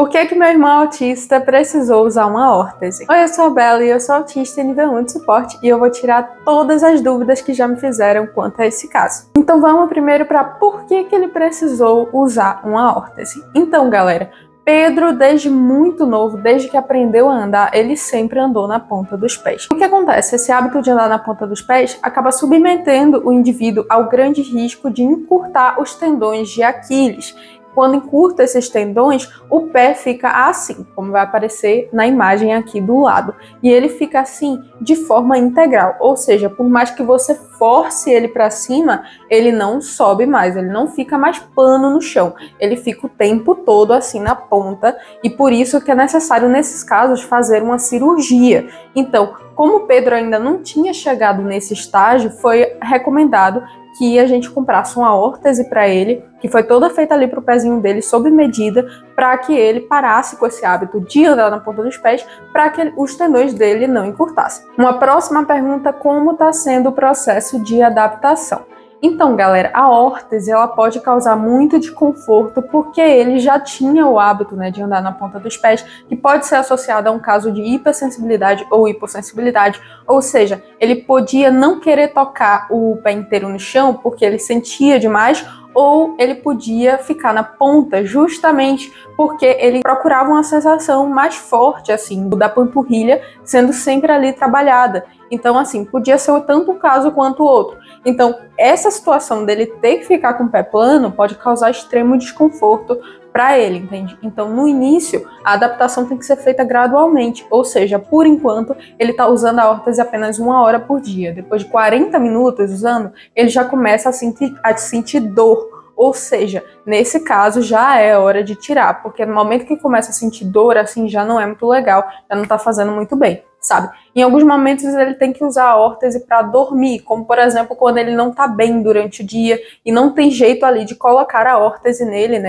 Por que meu irmão autista precisou usar uma órtese? Oi, eu sou a Bela e eu sou autista nível 1 de suporte e eu vou tirar todas as dúvidas que já me fizeram quanto a esse caso. Então vamos primeiro para por que ele precisou usar uma órtese. Então, galera, Pedro, desde muito novo, desde que aprendeu a andar, ele sempre andou na ponta dos pés. O que acontece? Esse hábito de andar na ponta dos pés acaba submetendo o indivíduo ao grande risco de encurtar os tendões de Aquiles. Quando encurta esses tendões, o pé fica assim, como vai aparecer na imagem aqui do lado. E ele fica assim de forma integral, ou seja, por mais que você force ele para cima, ele não sobe mais, ele não fica mais plano no chão. Ele fica o tempo todo assim na ponta e por isso que é necessário, nesses casos, fazer uma cirurgia. Então, como o Pedro ainda não tinha chegado nesse estágio, foi recomendado que a gente comprasse uma órtese para ele, que foi toda feita ali para o pezinho dele, sob medida, para que ele parasse com esse hábito de andar na ponta dos pés, para que os tendões dele não encurtassem. Uma próxima pergunta: como está sendo o processo de adaptação? Então, galera, a órtese ela pode causar muito desconforto porque ele já tinha o hábito, de andar na ponta dos pés, que pode ser associado a um caso de hipersensibilidade ou hipossensibilidade, ou seja, ele podia não querer tocar o pé inteiro no chão porque ele sentia demais, ou ele podia ficar na ponta justamente porque ele procurava uma sensação mais forte, assim, da panturrilha sendo sempre ali trabalhada. Então, assim, podia ser tanto um caso quanto o outro. Então, essa situação dele ter que ficar com o pé plano pode causar extremo desconforto para ele, entende? Então, no início, a adaptação tem que ser feita gradualmente, ou seja, por enquanto, ele está usando a órtese apenas 1 hora por dia. Depois de 40 minutos usando, ele já começa a sentir dor. Ou seja, nesse caso já é hora de tirar, porque no momento que começa a sentir dor, assim, já não é muito legal, já não tá fazendo muito bem, sabe? Em alguns momentos ele tem que usar a órtese para dormir, como por exemplo quando ele não tá bem durante o dia e não tem jeito ali de colocar a órtese nele,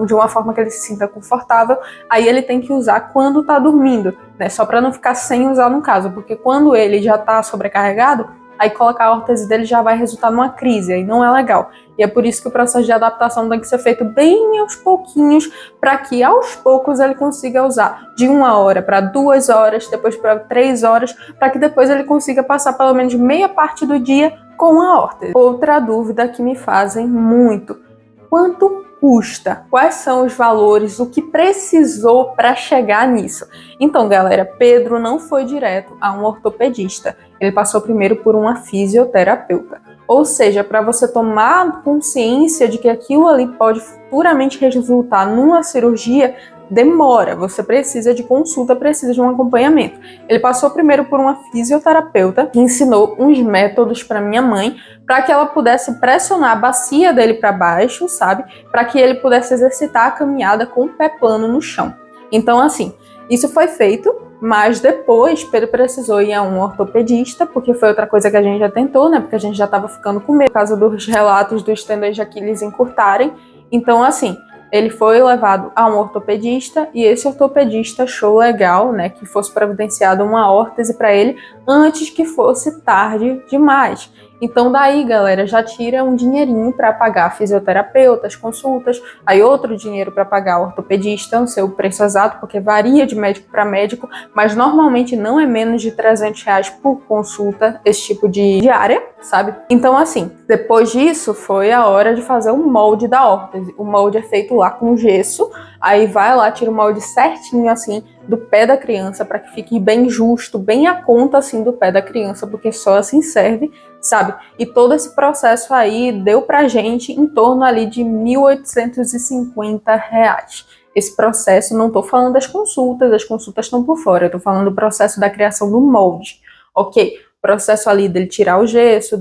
de uma forma que ele se sinta confortável, aí ele tem que usar quando tá dormindo, só para não ficar sem usar no caso, porque quando ele já tá sobrecarregado, aí colocar a órtese dele já vai resultar numa crise, aí não é legal. E é por isso que o processo de adaptação tem que ser feito bem aos pouquinhos, para que aos poucos ele consiga usar de 1 hora para 2 horas, depois para 3 horas, para que depois ele consiga passar pelo menos meia parte do dia com a órtese. Outra dúvida que me fazem muito: quanto custa? Quais são os valores? O que precisou para chegar nisso? Então, galera, Pedro não foi direto a um ortopedista. Ele passou primeiro por uma fisioterapeuta. Ou seja, para você tomar consciência de que aquilo ali pode futuramente resultar numa cirurgia, demora, você precisa de consulta, precisa de um acompanhamento. Ele passou primeiro por uma fisioterapeuta que ensinou uns métodos para minha mãe, para que ela pudesse pressionar a bacia dele para baixo, sabe? Para que ele pudesse exercitar a caminhada com o pé plano no chão. Então, assim, isso foi feito, mas depois Pedro precisou ir a um ortopedista, porque foi outra coisa que a gente já tentou, porque a gente já estava ficando com medo por causa dos relatos dos tendões de Aquiles encurtarem. Então, assim, ele foi levado a um ortopedista e esse ortopedista achou legal, que fosse providenciada uma órtese para ele antes que fosse tarde demais. Então daí, galera, já tira um dinheirinho para pagar fisioterapeuta, as consultas, aí outro dinheiro para pagar o ortopedista, não sei o preço exato, porque varia de médico para médico, mas normalmente não é menos de R$300 por consulta, esse tipo de área, sabe? Então, assim, depois disso foi a hora de fazer o molde da órtese. O molde é feito lá com gesso, aí vai lá, tira o molde certinho, assim, do pé da criança, para que fique bem justo, bem a conta, assim, do pé da criança, porque só assim serve, sabe? E todo esse processo aí deu pra gente em torno ali de R$1.850. Esse processo, não tô falando das consultas, as consultas estão por fora, eu tô falando do processo da criação do molde, ok? O processo ali dele tirar o gesso,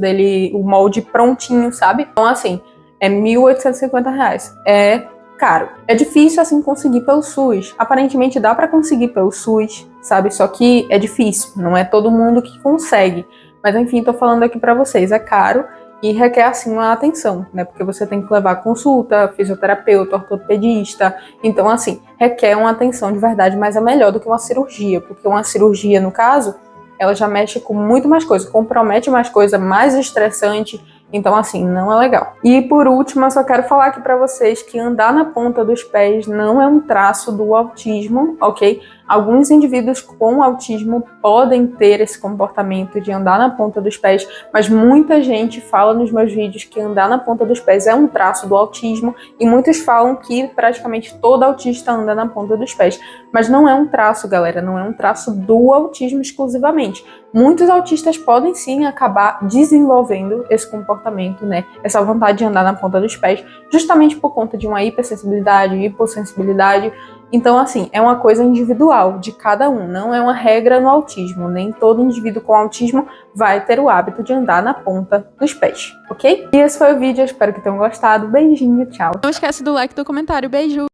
o molde prontinho, sabe? Então, assim, é R$1.850. É caro. É difícil, assim, conseguir pelo SUS. Aparentemente dá pra conseguir pelo SUS, sabe? Só que é difícil, não é todo mundo que consegue. Mas, enfim, tô falando aqui pra vocês, é caro e requer, assim, uma atenção, Porque você tem que levar consulta, fisioterapeuta, ortopedista. Então, assim, requer uma atenção de verdade, mas é melhor do que uma cirurgia, porque uma cirurgia, no caso, ela já mexe com muito mais coisa, compromete mais coisa, mais estressante. Então, assim, não é legal. E por último, eu só quero falar aqui pra vocês que andar na ponta dos pés não é um traço do autismo, ok? Alguns indivíduos com autismo podem ter esse comportamento de andar na ponta dos pés, mas muita gente fala nos meus vídeos que andar na ponta dos pés é um traço do autismo e muitos falam que praticamente todo autista anda na ponta dos pés. Mas não é um traço, galera, não é um traço do autismo exclusivamente. Muitos autistas podem sim acabar desenvolvendo esse comportamento, né? Essa vontade de andar na ponta dos pés, justamente por conta de uma hipersensibilidade, hipossensibilidade. Então, assim, é uma coisa individual de cada um, não é uma regra no autismo. Nem todo indivíduo com autismo vai ter o hábito de andar na ponta dos pés, ok? E esse foi o vídeo, eu espero que tenham gostado. Beijinho, tchau. Não esquece do like e do comentário. Beijo!